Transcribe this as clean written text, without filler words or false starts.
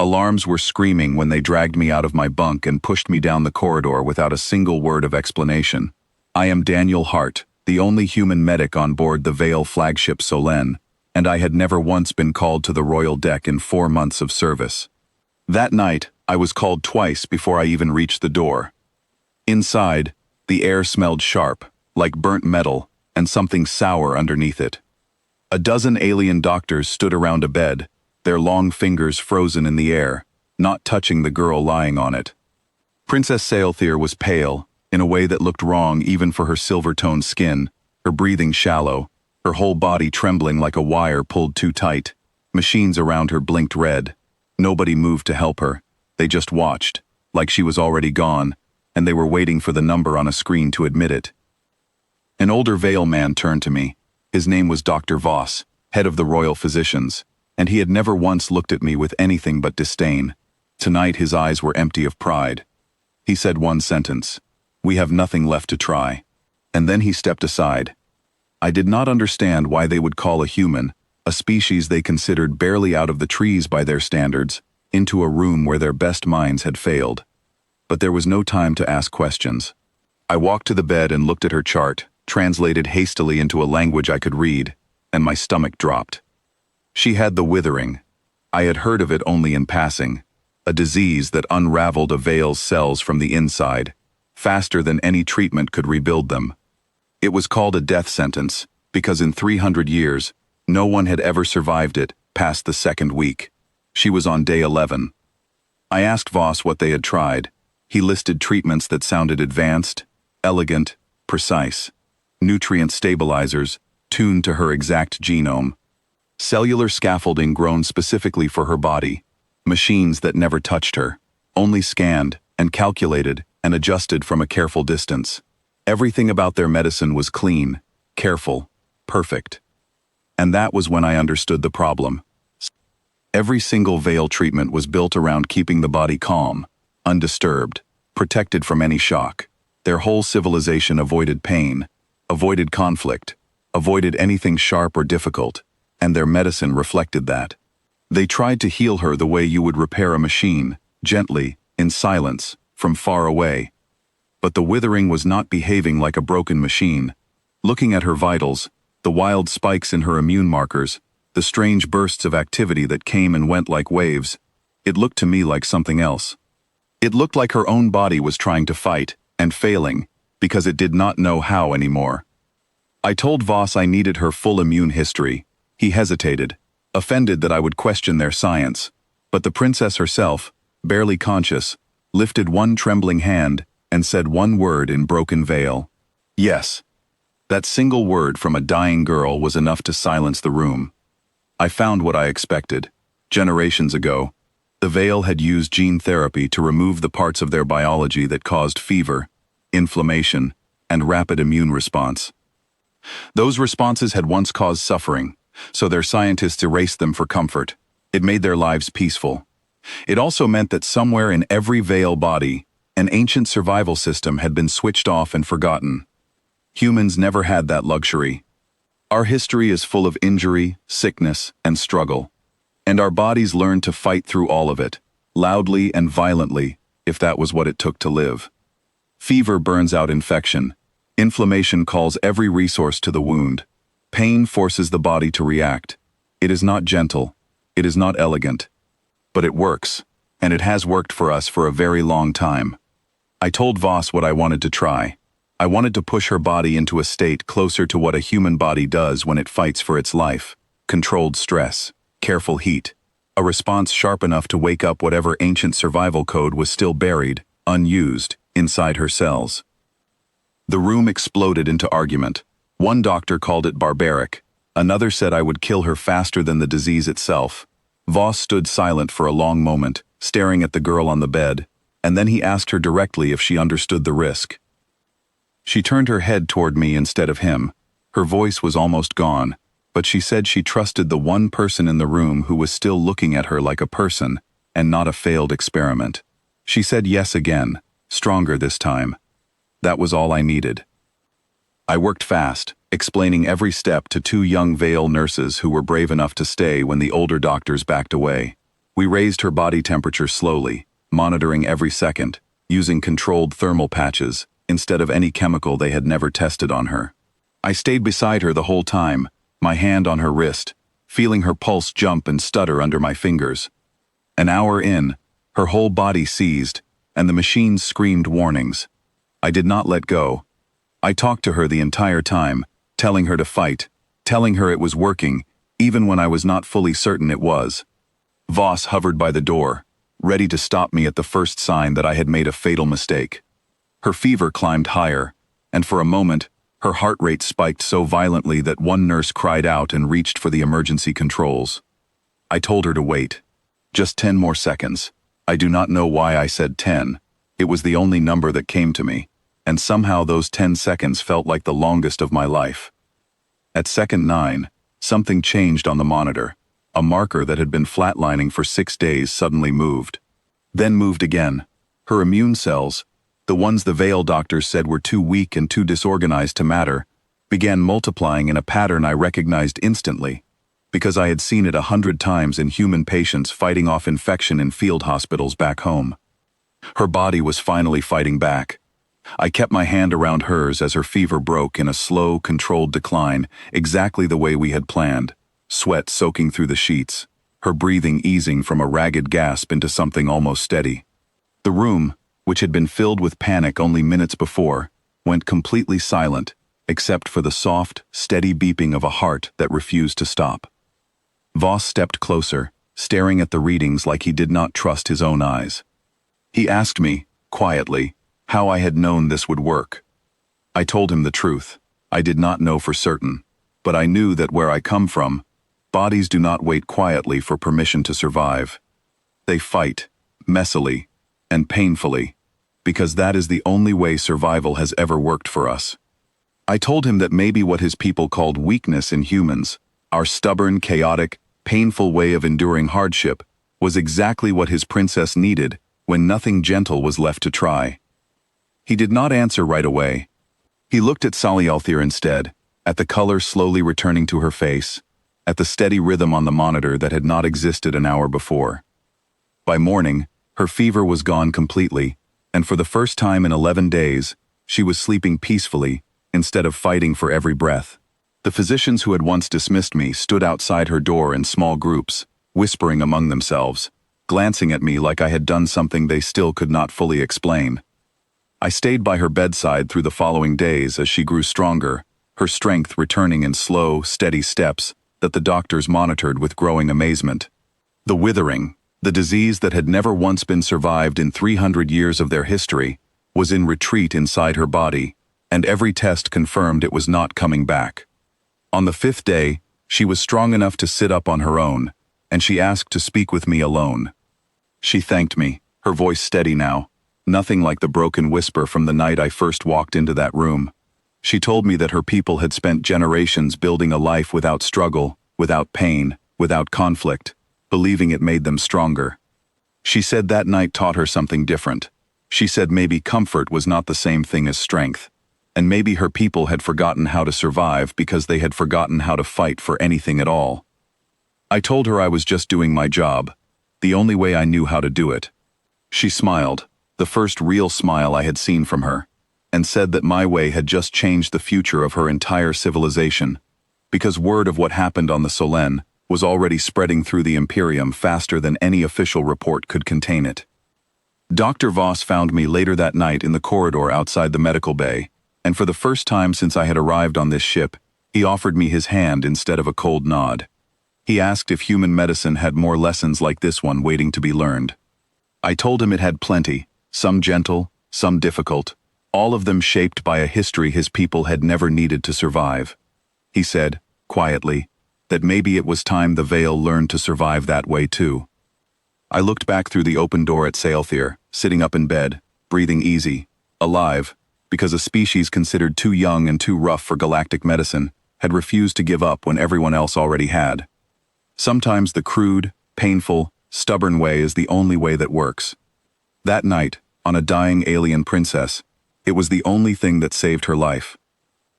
Alarms were screaming when they dragged me out of my bunk and pushed me down the corridor without a single word of explanation. I am Daniel Hart, the only human medic on board the Vale flagship Solène, and I had never once been called to the royal deck in 4 months of service. That night, I was called twice before I even reached the door. Inside, the air smelled sharp, like burnt metal, and something sour underneath it. A dozen alien doctors stood around a bed, their long fingers frozen in the air, not touching the girl lying on it. Princess Sailthir was pale, in a way that looked wrong even for her silver-toned skin, her breathing shallow, her whole body trembling like a wire pulled too tight. Machines around her blinked red. Nobody moved to help her. They just watched, like she was already gone, and they were waiting for the number on a screen to admit it. An older Vale man turned to me. His name was Dr. Voss, head of the royal physicians, and he had never once looked at me with anything but disdain. Tonight his eyes were empty of pride. He said one sentence, "We have nothing left to try." And then he stepped aside. I did not understand why they would call a human, a species they considered barely out of the trees by their standards, into a room where their best minds had failed. But there was no time to ask questions. I walked to the bed and looked at her chart, translated hastily into a language I could read, and my stomach dropped. She had the withering. I had heard of it only in passing, a disease that unraveled a Vale's cells from the inside, faster than any treatment could rebuild them. It was called a death sentence, because in 300 years, no one had ever survived it past the second week. She was on day 11. I asked Voss what they had tried. He listed treatments that sounded advanced, elegant, precise. Nutrient stabilizers, tuned to her exact genome. Cellular scaffolding grown specifically for her body. Machines that never touched her, only scanned and calculated and adjusted from a careful distance. Everything about their medicine was clean, careful, perfect. And that was when I understood the problem. Every single Vale treatment was built around keeping the body calm, undisturbed, protected from any shock. Their whole civilization avoided pain, avoided conflict, avoided anything sharp or difficult, and their medicine reflected that. They tried to heal her the way you would repair a machine, gently, in silence, from far away. But the withering was not behaving like a broken machine. Looking at her vitals, the wild spikes in her immune markers, the strange bursts of activity that came and went like waves, it looked to me like something else. It looked like her own body was trying to fight, and failing, because it did not know how anymore. I told Voss I needed her full immune history. He hesitated, offended that I would question their science, but the princess herself, barely conscious, lifted one trembling hand and said one word in broken Vale. Yes. That single word from a dying girl was enough to silence the room. I found what I expected. Generations ago, the Vale had used gene therapy to remove the parts of their biology that caused fever, inflammation, and rapid immune response. Those responses had once caused suffering, so their scientists erased them for comfort. It made their lives peaceful. It also meant that somewhere in every Vale body, an ancient survival system had been switched off and forgotten. Humans never had that luxury. Our history is full of injury, sickness, and struggle. And our bodies learned to fight through all of it, loudly and violently, if that was what it took to live. Fever burns out infection. Inflammation calls every resource to the wound. Pain forces the body to react. It is not gentle. It is not elegant. But it works, and it has worked for us for a very long time. I told Voss what I wanted to try. I wanted to push her body into a state closer to what a human body does when it fights for its life. Controlled stress, careful heat, a response sharp enough to wake up whatever ancient survival code was still buried, unused, inside her cells. The room exploded into argument. One doctor called it barbaric. Another said I would kill her faster than the disease itself. Voss stood silent for a long moment, staring at the girl on the bed, and then he asked her directly if she understood the risk. She turned her head toward me instead of him. Her voice was almost gone, but she said she trusted the one person in the room who was still looking at her like a person, and not a failed experiment. She said yes again, stronger this time. That was all I needed. I worked fast, explaining every step to two young Vale nurses who were brave enough to stay when the older doctors backed away. We raised her body temperature slowly, monitoring every second, using controlled thermal patches instead of any chemical they had never tested on her. I stayed beside her the whole time, my hand on her wrist, feeling her pulse jump and stutter under my fingers. An hour in, her whole body seized, and the machine screamed warnings. I did not let go. I talked to her the entire time, telling her to fight, telling her it was working, even when I was not fully certain it was. Voss hovered by the door, ready to stop me at the first sign that I had made a fatal mistake. Her fever climbed higher, and for a moment, her heart rate spiked so violently that one nurse cried out and reached for the emergency controls. I told her to wait. Just 10 more seconds. I do not know why I said 10. It was the only number that came to me, and somehow those 10 seconds felt like the longest of my life. At second 9, something changed on the monitor. A marker that had been flatlining for 6 days suddenly moved. Then moved again. Her immune cells, the ones the Vale doctors said were too weak and too disorganized to matter, began multiplying in a pattern I recognized instantly, because I had seen it 100 times in human patients fighting off infection in field hospitals back home. Her body was finally fighting back. I kept my hand around hers as her fever broke in a slow, controlled decline, exactly the way we had planned, sweat soaking through the sheets, her breathing easing from a ragged gasp into something almost steady. The room, which had been filled with panic only minutes before, went completely silent, except for the soft, steady beeping of a heart that refused to stop. Voss stepped closer, staring at the readings like he did not trust his own eyes. He asked me, quietly, how I had known this would work. I told him the truth. I did not know for certain, but I knew that where I come from, bodies do not wait quietly for permission to survive. They fight, messily, and painfully, because that is the only way survival has ever worked for us. I told him that maybe what his people called weakness in humans, our stubborn, chaotic, painful way of enduring hardship, was exactly what his princess needed when nothing gentle was left to try. He did not answer right away. He looked at Salialthir instead, at the color slowly returning to her face, at the steady rhythm on the monitor that had not existed an hour before. By morning, her fever was gone completely, and for the first time in 11 days, she was sleeping peacefully instead of fighting for every breath. The physicians who had once dismissed me stood outside her door in small groups, whispering among themselves, glancing at me like I had done something they still could not fully explain. I stayed by her bedside through the following days as she grew stronger, her strength returning in slow, steady steps that the doctors monitored with growing amazement. The withering, the disease that had never once been survived in 300 years of their history, was in retreat inside her body, and every test confirmed it was not coming back. On the 5th day, she was strong enough to sit up on her own, and she asked to speak with me alone. She thanked me, her voice steady now, nothing like the broken whisper from the night I first walked into that room. She told me that her people had spent generations building a life without struggle, without pain, without conflict, believing it made them stronger. She said that night taught her something different. She said maybe comfort was not the same thing as strength, and maybe her people had forgotten how to survive because they had forgotten how to fight for anything at all. I told her I was just doing my job, the only way I knew how to do it. She smiled, the first real smile I had seen from her, and said that my way had just changed the future of her entire civilization, because word of what happened on the Solène was already spreading through the Imperium faster than any official report could contain it. Dr. Voss found me later that night in the corridor outside the medical bay, and for the first time since I had arrived on this ship, he offered me his hand instead of a cold nod. He asked if human medicine had more lessons like this one waiting to be learned. I told him it had plenty, some gentle, some difficult, all of them shaped by a history his people had never needed to survive. He said, quietly, that maybe it was time the Vale learned to survive that way too. I looked back through the open door at Saelthir, sitting up in bed, breathing easy, alive, because a species considered too young and too rough for galactic medicine had refused to give up when everyone else already had. Sometimes the crude, painful, stubborn way is the only way that works. That night, on a dying alien princess, it was the only thing that saved her life.